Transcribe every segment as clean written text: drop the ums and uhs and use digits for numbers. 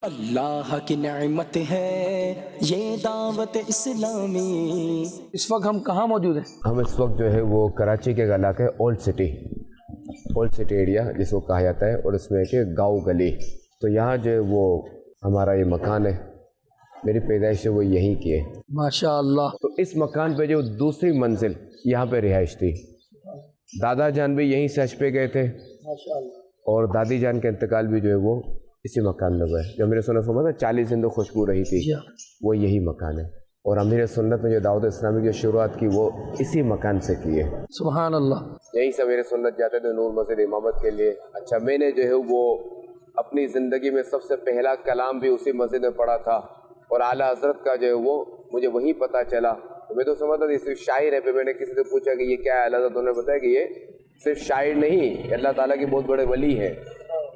اللہ کی نعمت ہے یہ دعوت اسلامی۔ اس وقت ہم کہاں موجود ہیں؟ ہم اس وقت جو ہے وہ کراچی کے علاقے اولڈ سٹی ایریا جس کو کہا جاتا ہے، اور اس میں کہ گاؤں گلی، تو یہاں جو ہے وہ ہمارا یہ مکان ہے، میری پیدائش ہے وہ یہیں کی ہے ماشاء اللہ۔ تو اس مکان پہ جو دوسری منزل یہاں پہ رہائش تھی، دادا جان بھی یہیں سے حج پہ گئے تھے، اور دادی جان کا انتقال بھی جو ہے وہ اسی مکان میں ہوا ہے۔ جو امیر سنت فرماتا 40 دن تو خوشبو رہی تھی، وہ یہی مکان ہے، اور امیر سنت نے جو دعوت اسلامی کی شروعات کی وہ اسی مکان سے کی ہے۔ سبحان اللہ۔ یہیں سے امیر سنت جاتے تھے نور مسجد امامت کے لیے۔ اچھا، میں نے جو ہے وہ اپنی زندگی میں سب سے پہلا کلام بھی اسی مسجد میں پڑھا تھا، اور اعلیٰ حضرت کا جو ہے وہ مجھے وہیں پتہ چلا۔ تو میں تو سمجھتا تھا یہ صرف شاعر ہے، پھر میں نے کسی سے پوچھا کہ یہ کیا ہے، اعلیٰ حضرت انہوں نے بتایا کہ یہ صرف شاعر نہیں، یہ اللہ تعالیٰ کے بہت بڑے ولی ہیں،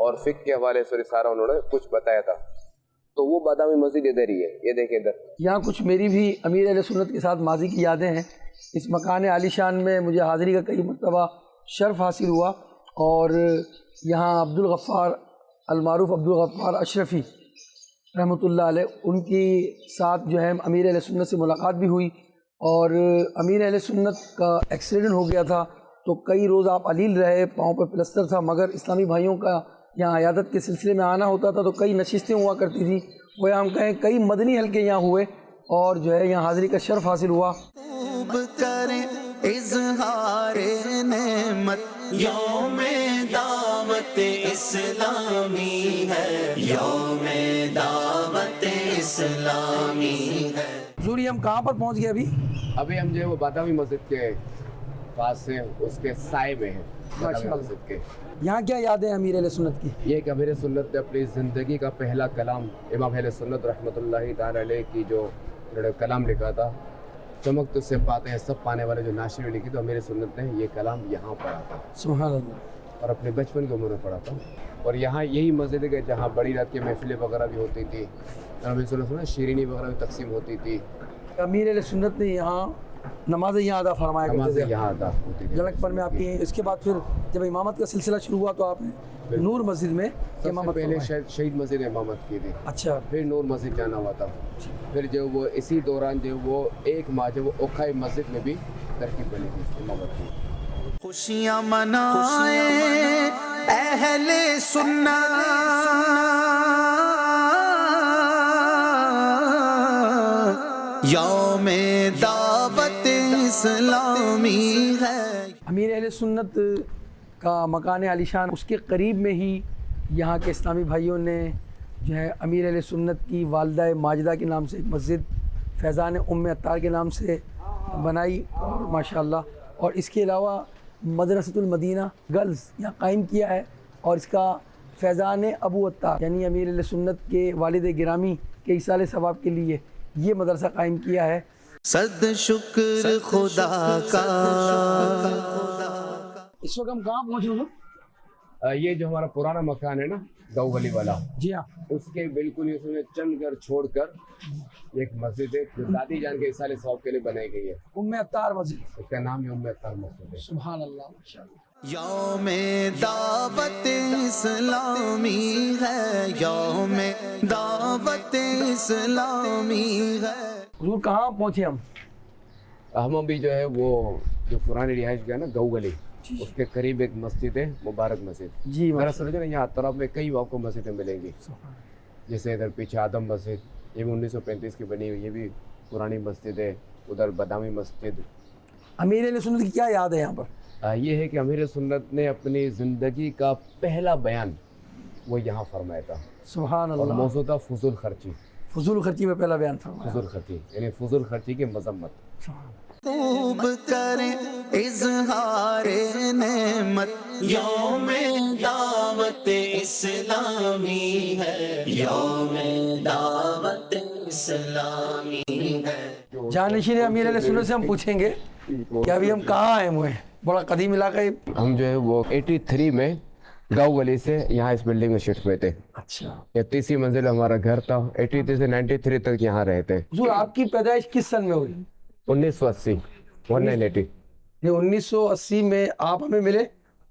اور فقہ کے حوالے سے سارا انہوں نے کچھ بتایا تھا۔ تو وہ بادامی مسجد ادھر ہی ہے، یہ دیکھیں ادھر۔ یہاں کچھ میری بھی امیر اہل سنت کے ساتھ ماضی کی یادیں ہیں۔ اس مکان عالی شان میں مجھے حاضری کا کئی مرتبہ شرف حاصل ہوا، اور یہاں عبدالغفار المعروف عبدالغفار اشرفی رحمۃ اللہ علیہ، ان کی ساتھ جو ہے امیر اہل سنت سے ملاقات بھی ہوئی، اور امیر اہل سنت کا ایکسیڈنٹ ہو گیا تھا، تو کئی روز آپ علیل رہے، پاؤں پہ پلسٹر تھا، مگر اسلامی بھائیوں کا یہاں عیادت کے سلسلے میں آنا ہوتا تھا، تو کئی نشستیں ہوا کرتی تھیں، وہ ہم کہیں کئی مدنی حلقے یہاں ہوئے، اور جو ہے یہاں حاضری کا شرف حاصل ہوا۔ خوب کریں اظہار نعمت، یوم دعوت اسلامی ہے، یوم دعوت اسلامی ہے۔ حضور ہم کہاں پر پہنچ گئے ابھی ہم جو ہے وہ بادامی مسجد کے پاس سے اس کے سائے میں ہیں، بادامی مسجد کے۔ یہاں کیا یاد ہے امیر اہل سنت کی؟ یہ کہ امیر سنت نے اپنی زندگی کا پہلا کلام امام اہل سنت رحمۃ اللہ تعالی علیہ کی جو کلام لکھا تھا، چمک تو سے پاتے ہیں سب پانے والے، جو ناشر لکھی، تو امیر سنت نے یہ کلام یہاں پڑھا تھا، سبحان اللہ۔ اور اپنے بچپن کی عمر میں پڑھا تھا۔ اور یہاں یہی مسجد ہے جہاں بڑی رات کی محفلیں وغیرہ بھی ہوتی تھی، امیر سنت نے شیرینی وغیرہ بھی تقسیم ہوتی تھی، امیر اہل سنت نے یہاں نماز یہاں ادا فرمایا کرتے نمازیں تھے یہاں ادا ہوتی تھی جلک پر میں آپ کی۔ اس کے بعد پھر جب امامت کا سلسلہ شروع ہوا تو آپ نے نور مسجد میں سب سے امامت پہلے فرمائی۔ شہید مسجد امامت کی تھی، اچھا، پھر نور مسجد جانا ہوا تھا، پھر جو وہ اسی دوران جو وہ ایک ماہ جو وہ اوکھائی مسجد میں بھی ترکیب بنی تھی امامت کی۔ خوشیاں منائیں اہل سنت، یوم دعوت اسلامی ہے۔ امیر اہل سنت کا مکان عالی شان، اس کے قریب میں ہی یہاں کے اسلامی بھائیوں نے جو ہے امیر اہل سنت کی والدہ ماجدہ کے نام سے ایک مسجد فیضان ام عطار کے نام سے بنائی، اور ماشاءاللہ، اور اس کے علاوہ مدرسۃ المدینہ گرلز یہاں قائم کیا ہے، اور اس کا فیضان ابو عطار یعنی امیر اہل سنت کے والد گرامی کے ایصال ثواب کے لیے یہ مدرسہ قائم کیا ہے۔ صد شکر خدا کا۔ اس وقت ہم کہاں پہنچے ہوئے؟ یہ جو ہمارا پرانا مکان ہے نا گاؤں گلی والا، جی ہاں، اس کے بالکل ہی اس میں چند گھر چھوڑ کر ایک مسجد ہے جو دادی جان کے ایصال ثواب کے لیے بنائی گئی ہے، ام عطار مسجد۔ اس کا نام ام عطار مسجد ہے۔ سبحان اللہ، ماشاءاللہ۔ یوم دعوت اسلامی ہے، یوم دعوت اسلامی ہے۔ حضور کہاں پہنچے ہم؟ ہم ابھی جو ہے وہ جو پرانی رہائش گاہ نا گاؤں گلی، اس کے قریب ایک مسجد ہے مبارک مسجد۔ جی، دراصل جو ہے یہاں اطراف میں کئی آپ کو مسجدیں ملیں گی، جیسے ادھر پیچھے آدم مسجد، یہ بھی 1935 کی بنی ہوئی، یہ بھی پرانی مسجد ہے، ادھر بادامی مسجد۔ امیر اہل سنت کی کیا یاد ہے یہاں پر؟ یہ ہے کہ امیر سنت نے اپنی زندگی کا پہلا بیان وہ یہاں فرمایا تھا، سبحان اور اللہ۔ موضوع تھا فضول خرچی۔ فضول خرچی میں پہلا بیان فرمایا۔ فضول خرچی یعنی فضول خرچی کی مذمت۔ خوب کریں اظہار نعمت، یوم دعوت اسلامی ہے، یوم دعوت اسلامی ہے۔ جانشین امیر علیہ سنت سے ہم پوچھیں گے کہ ابھی ہم کہاں آئے ہوئے ہیں؟ بڑا قدیم علاقہ ہے۔ ہم جو ہے وہ 83 میں گاؤں گلی سے یہاں اس بلڈنگ میں شفٹ ہوئے تھے۔ اچھا، یہ 30 منزل ہمارا گھر تھا، 83 سے 93 تک یہاں رہتے۔ حضور آپ کی پیدائش کس سن میں ہوئی؟ 1980 1980۔ یہ 1980 میں آپ ہمیں ملے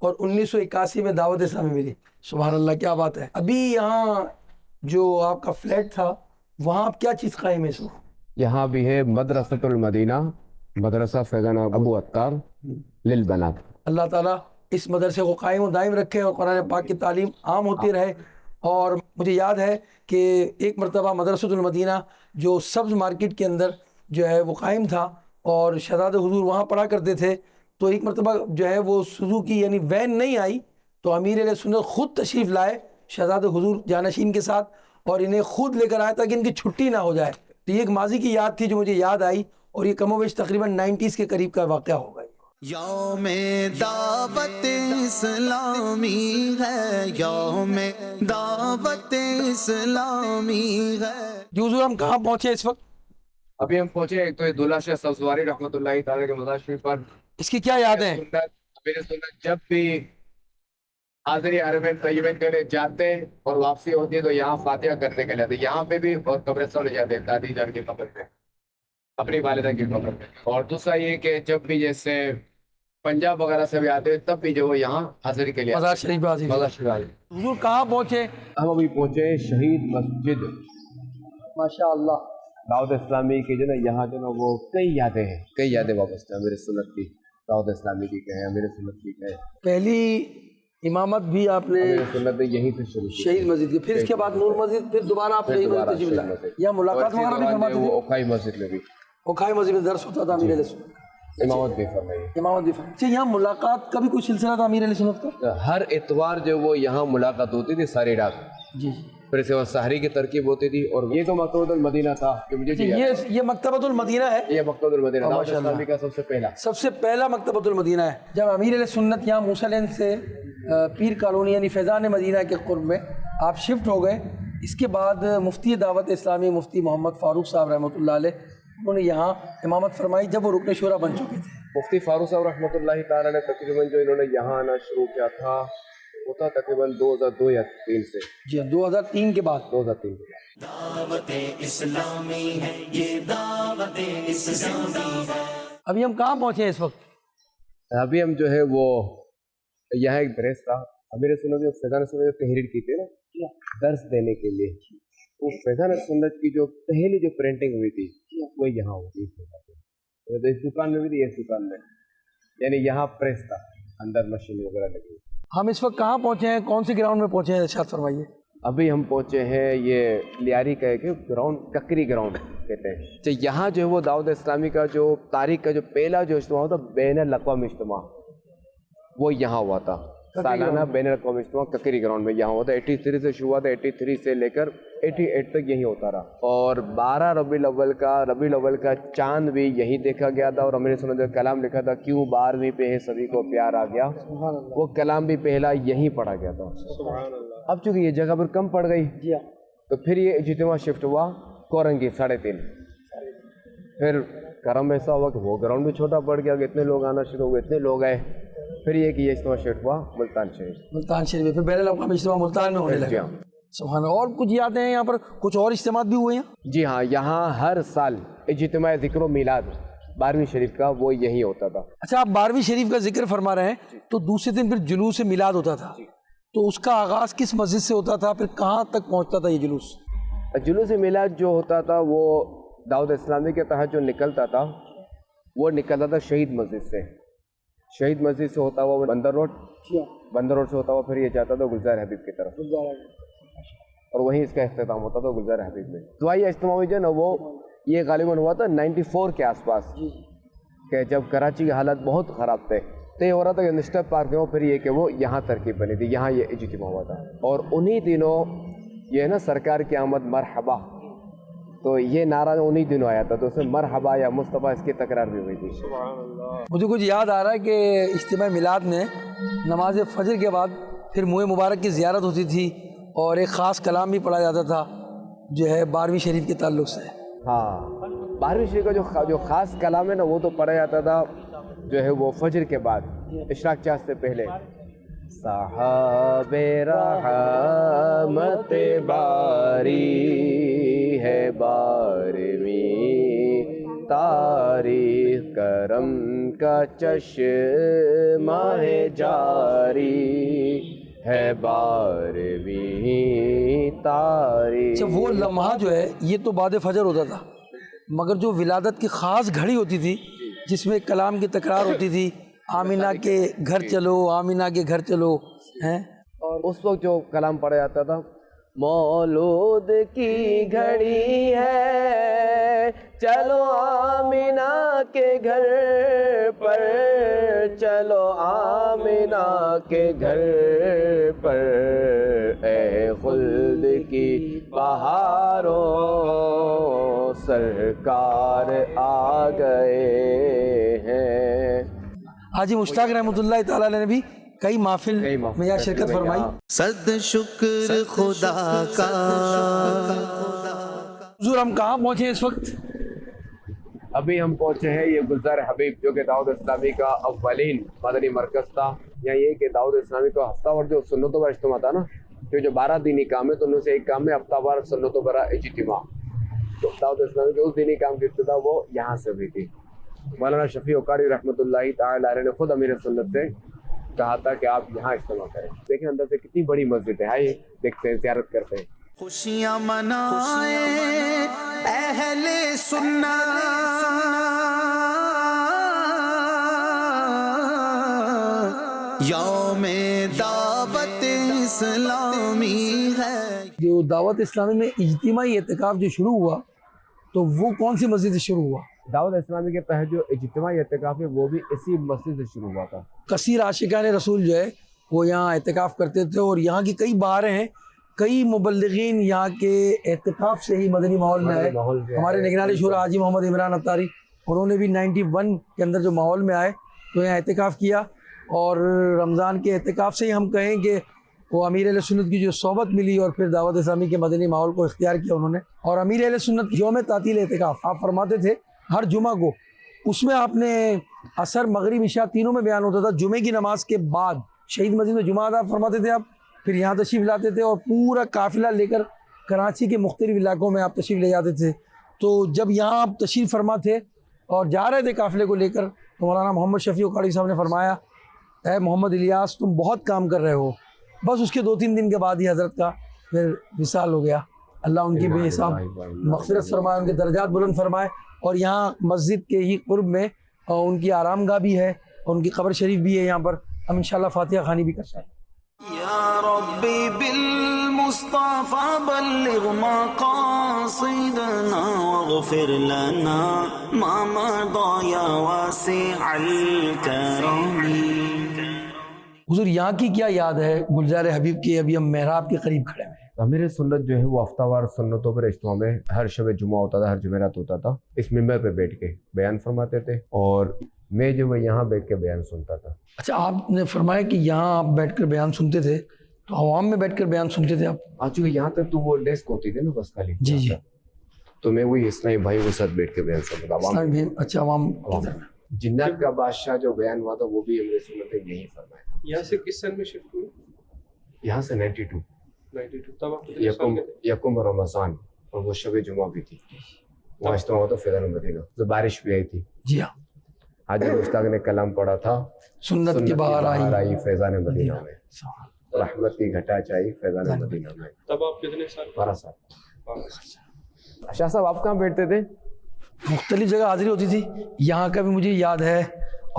اور 1981 میں دعوت اسلامی ملی۔ سبحان اللہ، کیا بات ہے۔ ابھی یہاں جو آپ کا فلیٹ تھا وہاں آپ کیا چیز قائم ہے اس وقت؟ یہاں بھی ہے مدرسۃ المدینہ، مدرسہ فیضان ابو عطار للبنات۔ اللہ تعالیٰ اس مدرسے کو قائم و دائم رکھے اور قرآن پاک کی تعلیم عام ہوتی رہے۔ اور مجھے یاد ہے کہ ایک مرتبہ مدرسۃ المدینہ جو سبز مارکیٹ کے اندر جو ہے وہ قائم تھا اور شہزاد حضور وہاں پڑھا کرتے تھے، تو ایک مرتبہ جو ہے وہ سوزوکی یعنی وین نہیں آئی تو امیر علیہ سنت خود تشریف لائے شہزاد حضور جانشین کے ساتھ اور انہیں خود لے کر آیا تاکہ ان کی چھٹی نہ ہو جائے۔ تو یہ ایک ماضی کی یاد تھی جو مجھے یاد آئی، اور یہ کم و بیش تقریباً 90s کے قریب کا واقعہ ہوگا۔ یوم دعوت اسلامی ہے، یوم دعوت اسلامی ہے۔ جی حضور، ہم کہاں پہنچے اس وقت؟ ابھی ہم پہنچے ایک تو یہ دولہ شاہ سبزواری رحمۃ اللہ تعالیٰ کے مزار شریف پر۔ اس کی کیا یادیں ہیں؟ میرے سنت جب بھی حاضری حرمین طیبین کے لیے جاتے اور واپسی ہوتی ہے تو یہاں فاتحہ کرنے کے لیے آتے، یہاں پہ بھی اور قبرستان لے جاتے دادی جان کی قبر پہ، اپنی والدہ کی قبر پہ۔ اور دوسرا یہ کہ جب بھی جیسے پنجاب وغیرہ سے بھی آتے تب بھی جو وہ یہاں حاضری کے لیے مزار شریف حاضر۔ مزار شریف آتے۔ حضور کہاں پہنچے؟ ہم ابھی پہنچے شہید مسجد ماشاء اللہ۔ دعوت اسلامی کی جو نا یہاں جو نا وہ کئی یادیں وابستہ ہیں میرے سنت کی، دعوت اسلامی کی کہیں، میرے سنت کی کہیں۔ پہلی امامت بھی آپ نے میرے سنت نے یہیں سے شروع کی، شہید مسجد کی، پھر اس کے بعد نور مسجد، پھر دوبارہ آپ شہید مسجد تشریف لائے، یا ملاقات وغیرہ بھی فرماتے وہ تھے؟ اوکھائی مسجد میں بھی اوکھائی مسجد میں درس ہوتا تھا امیر علیہ سنت، امامت بھی فرمائی۔ امامت بھی فرماتے۔ اچھا، یہاں ملاقات کا بھی کوئی سلسلہ تھا امیر علیہ سنت کا؟ ہر اتوار جو وہ یہاں ملاقات ہوتی تھی ساری رات، جی جی۔ پھر اس کے بعد سحری کی ترکیب ہوتی تھی۔ اور یہ تو مکتبۃ المدینہ تھا کہ مجھے بھی یاد ہے۔ یہ مکتبۃ المدینہ ہے، یہ مکتبۃ المدینہ دعوت اسلامی کا سب سے پہلا مکتبۃ المدینہ ہے۔ جب امیر علیہ سنت یہاں موسیٰ لین سے پیر کالونی یعنی فیضان مدینہ کے قرب میں آپ شفٹ ہو گئے، اس کے بعد مفتی دعوت اسلامی مفتی محمد فاروق صاحب رحمۃ اللہ علیہ انہوں نے یہاں امامت فرمائی جب وہ رکن شورا بن چکے تھے۔ مفتی فاروق صاحب رحمۃ اللہ تعالیٰ نے تقریباً جو انہوں نے یہاں آنا شروع کیا تھا وہ تھا تقریباً 2002 یا 2003 سے، جی ہاں، 2003 کے بعد۔ 2003 کے بعد۔ دعوت اسلامی ہے یہ، دعوت اسلامی ہے۔ ابھی ہم کہاں پہنچے ہیں اس وقت؟ ابھی ہم جو ہے وہ یہاں ایک درس تھا، امیر سنت جو فیضان سنت جو تحریر کی تھی نا درس دینے کے لیے، وہ فیضان سنت کی جو پہلی جو پرنٹنگ ہوئی تھی وہ یہاں ہوئی تھی، اس دکان میں بھی تھی، اس دکان میں، یعنی یہاں پریس تھا، اندر مشین وغیرہ لگی۔ ہم اس وقت کہاں پہنچے ہیں، کون سی گراؤنڈ میں پہنچے ہیں، ارشاد فرمائیے۔ ابھی ہم پہنچے ہیں یہ لیاری کا ایک گراؤنڈ، ککری گراؤنڈ کہتے ہیں۔ تو یہاں جو ہے وہ دعوت اسلامی کا جو تاریخ کا جو پہلا جو اجتماع ہوتا بین الاقوامی اجتماع وہ یہاں ہوا تھا، سالانہ بین الاقوامی اجتماع ککری گراؤنڈ میں یہاں ہوتا ہے۔ 83 سے شروع ہوا تھا، 83 سے لے کر 88 تک یہی ہوتا رہا۔ اور 12 ربیع الاول کا چاند بھی یہی دیکھا گیا تھا، اور امیر سنت نے کلام لکھا تھا کیوں 12ویں پہ ہے سبھی کو پیار آ گیا، وہ کلام بھی پہلا یہیں پڑھا گیا تھا۔ اب چونکہ یہ جگہ پر کم پڑ گئی تو پھر یہ اجتماع شفٹ ہوا کورنگی 3.5، پھر کرم ایسا ہوا کہ وہ گراؤنڈ بھی چھوٹا پڑ گیا کہ اتنے لوگ آنا شروع ہوئے، اتنے لوگ آئے، پھر یہ کہ یہ اجتماع شفٹ ہوا ملتان شریف میں، پھر بین الاقوامی اجتماع ملتان میں ہونے لگا۔ سبحان اللہ۔ اور کچھ یادیں ہیں یہاں پر، کچھ اور اجتماعات بھی ہوئے ہیں؟ جی ہاں، یہاں ہر سال اجتماع ذکر و میلاد 12ویں شریف کا وہ یہی ہوتا تھا۔ اچھا، آپ 12ویں شریف کا ذکر فرما رہے ہیں تو دوسرے دن پھر جلوس میلاد ہوتا تھا، تو اس کا آغاز کس مسجد سے ہوتا تھا، پھر کہاں تک پہنچتا تھا یہ جلوس؟ جلوس میلاد جو ہوتا تھا وہ دعوت اسلامی کے تحت جو نکلتا تھا وہ نکلتا تھا شہید مسجد سے، شہید مسجد سے ہوتا ہوا بندر روڈ سے ہوتا ہوا پھر یہ جاتا تھا گلزار حبیب کی طرف، اور وہیں اس کا اختتام ہوتا تھا گلزار حبیب میں۔ دعائیہ اجتماعی جو ہے نا وہ یہ غالباً ہوا تھا 94 کے آس پاس، کہ جب کراچی کے حالات بہت خراب تھے تو یہ ہو رہا تھا کہ نسٹر پارک میں، پھر یہ کہ وہ یہاں ترکیب بنی تھی، یہاں یہ اجتماع ہوا تھا۔ اور انہی دنوں یہ ہے نا سرکار کی آمد مرحبا، تو یہ نعرہ انہی دنوں آیا تھا، تو اس میں مرحبا یا مصطفیٰ اس کی تکرار بھی ہوئی تھی۔ مجھے کچھ یاد آ رہا ہے کہ اجتماع میلاد میں نماز فجر کے بعد پھر منہ مبارک کی زیارت ہوتی تھی اور ایک خاص کلام بھی پڑھا جاتا تھا جو ہے 12ویں شریف کے تعلق سے۔ ہاں، 12ویں شریف کا جو خاص کلام ہے نا وہ تو پڑھا جاتا تھا جو ہے وہ فجر کے بعد، اشراق چاند سے پہلے۔ صاحب رحمت باری ہے 12ویں تاریخ، کرم کا چشمہ ہے جاری، ہے 12ویں تاریخ. اچھا وہ لمحہ جو ہے یہ تو بعد فجر ہوتا تھا، مگر جو ولادت کی خاص گھڑی ہوتی تھی جس میں کلام کی تکرار ہوتی تھی، آمینہ کے گھر چلو، آمینہ کے گھر چلو، ہیں، اور اس وقت جو کلام پڑھا جاتا تھا، مولود کی گھڑی ہے چلو آمینہ کے گھر پر، چلو آمینہ کے گھر پر، اے خلد کی بہاروں سرکار آ گئے ہیں. حاجی مشتاق رحمۃ اللہ تعالیٰ علیہ نے بھی کئی محفل میں یہاں شرکت فرمائی. صد شکر خدا کا. حضور ہم کہاں پہنچے ہیں اس وقت؟ ابھی ہم پہنچے ہیں یہ گلزار حبیب، جو کہ دعوت اسلامی کا اولین مدنی مرکز تھا. یا یہ کہ دعوت اسلامی کا ہفتہ وار جو سنتوں پر اجتماع تھا نا، جو 12 دینی کام ہے تو ان میں سے ایک کام ہے ہفتہ وار سنتوں پر اجتماع. تو دعوت اسلامی کے اس دینی کام کی ابتدا وہ یہاں سے ہوئی تھی. مولانا شفیع اوقاری رحمۃ اللہ تعالی علیہ نے خود امیر سنت سے کہا تھا کہ آپ یہاں اجتماع کریں. دیکھیں اندر سے کتنی بڑی مسجد ہے. آئیے دیکھتے ہیں، زیارت کرتے ہیں. خوشیاں منائے اہل سنت، یوم دعوت اسلامی ہے. جو دعوت اسلامی میں اجتماعی اعتکاف جو شروع ہوا تو وہ کون سی مسجد سے شروع ہوا؟ دعوت اسلامی کے تحت جو اجتماعی اعتکاف ہے وہ بھی اسی مسجد سے شروع ہوا تھا. کثیر عاشقان رسول جو ہے وہ یہاں اعتکاف کرتے تھے، اور یہاں کی کئی بہاریں ہیں، کئی مبلغین یہاں کے اعتکاف سے ہی مدنی ماحول میں آئے. ہمارے نگران شورا حاجی محمد عمران اتاری، انہوں نے بھی 91 کے اندر جو ماحول میں آئے تو یہاں اعتکاف کیا. اور رمضان کے اعتکاف سے ہی ہم کہیں کہ وہ امیر اہل سنت کی جو صحبت ملی اور پھر دعوت اسلامی کے مدنی ماحول کو اختیار کیا انہوں نے. اور امیر اہل سنت یوم تعطیل اعتکاف آپ فرماتے تھے ہر جمعہ کو، اس میں آپ نے عصر مغرب عشاء تینوں میں بیان ہوتا تھا. جمعے کی نماز کے بعد شہید مسجد میں جمعہ ادا فرماتے تھے آپ، پھر یہاں تشریف لاتے تھے اور پورا قافلہ لے کر کراچی کے مختلف علاقوں میں آپ تشریف لے جاتے تھے. تو جب یہاں آپ تشریف فرما تھے اور جا رہے تھے قافلے کو لے کر تو مولانا محمد شفیع اوقاری صاحب نے فرمایا، اے محمد الیاس تم بہت کام کر رہے ہو. بس اس کے 2-3 دن کے بعد ہی حضرت کا پھر وصال ہو گیا. اللہ ان کی بے حساب مغفرت فرمائے، ان کے درجات بلند فرمائے. اور یہاں مسجد کے ہی قرب میں ان کی آرام گاہ بھی ہے اور ان کی قبر شریف بھی ہے. یہاں پر ہم انشاءاللہ فاتحہ خوانی بھی کرتے ہیں. یا ربی بالمصطفى بلغ مقاصدنا واغفر لنا ما مضى یا واسع الکرم. حضور یہاں کی کیا یاد ہے گلزار حبیب کی؟ ابھی ہم محراب کے قریب کھڑے ہیں. امیر سنت جو ہے وہ ہفتہ وار سنتوں پر اجتماع میں ہر شب جمعہ ہوتا تھا، ہر جمعرات ہوتا تھا. اس ممبر پہ بیٹھ کے بیان فرماتے تھے اور میں جو ہے یہاں بیٹھ کے بیان سنتا تھا. اچھا آپ نے فرمایا کہ یہاں آپ بیٹھ کر بیان سنتے تھے، تو عوام میں بیٹھ کر بیان سنتے تھے آپ؟ چونکہ یہاں تک تو وہ ڈیسک ہوتی تھی نا بس خالی. جی جی. تو میں وہی اسلامی بھائیوں کے ساتھ بیٹھ کے بیان سنتا تھا. اچھا عوام جنات کا بادشاہ جو بیان ہوا تھا وہ بھی امیر سنت نے یہی فرمایا تھا. یہاں سے کس سن میں شفٹ ہوئی؟ یہاں سے 92 تب آپ کتنے سال کے تھے؟ یکم رمضان اور وہ شب جمعہ بھی تھی. وہاں اجتماع ہوا تھا فیضان مدینہ، تو بارش بھی آئی تھی. جی ہاں. حاجی مشتاق نے کلام پڑھا تھا، سنت کی بہار آئی فیضان مدینہ میں، رحمت کی گھٹا چائی فیضان مدینہ میں. تب آپ کتنے سال؟ 12 سال. شاہ صاحب آپ کہاں بیٹھتے تھے؟ مختلف جگہ حاضری ہوتی تھی. یہاں کا بھی مجھے یاد ہے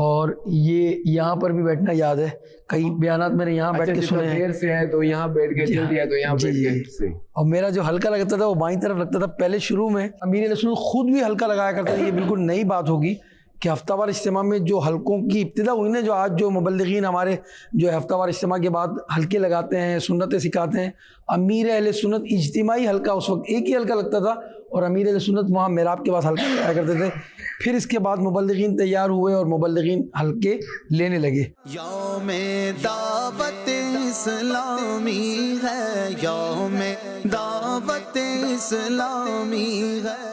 اور یہ یہاں پر بھی بیٹھنا یاد ہے. کئی بیانات میں نے یہاں بیٹھ کے سنے ہیں. دیر سے ہے تو یہاں بیٹھ کے جلدی ہے تو یہاں بیٹھ کے. اور میرا جو ہلکا لگتا تھا وہ بائیں طرف لگتا تھا. پہلے شروع میں امیر علیہ السلام خود بھی ہلکا لگایا کرتا تھا. یہ بالکل نئی بات ہوگی کہ ہفتہ وار اجتماع میں جو حلقوں کی ابتدا ہوئی نا، جو آج جو مبلغین ہمارے جو ہفتہ وار اجتماع کے بعد حلقے لگاتے ہیں، سنتیں سکھاتے ہیں، امیر اہل سنت اجتماعی حلقہ اس وقت ایک ہی حلقہ لگتا تھا اور امیر اہل سنت وہاں محراب کے پاس حلقہ لگایا کرتے تھے. پھر اس کے بعد مبلغین تیار ہوئے اور مبلغین حلقے لینے لگے. یوم دعوت اسلامی ہے، یوم دعوت اسلامی ہے.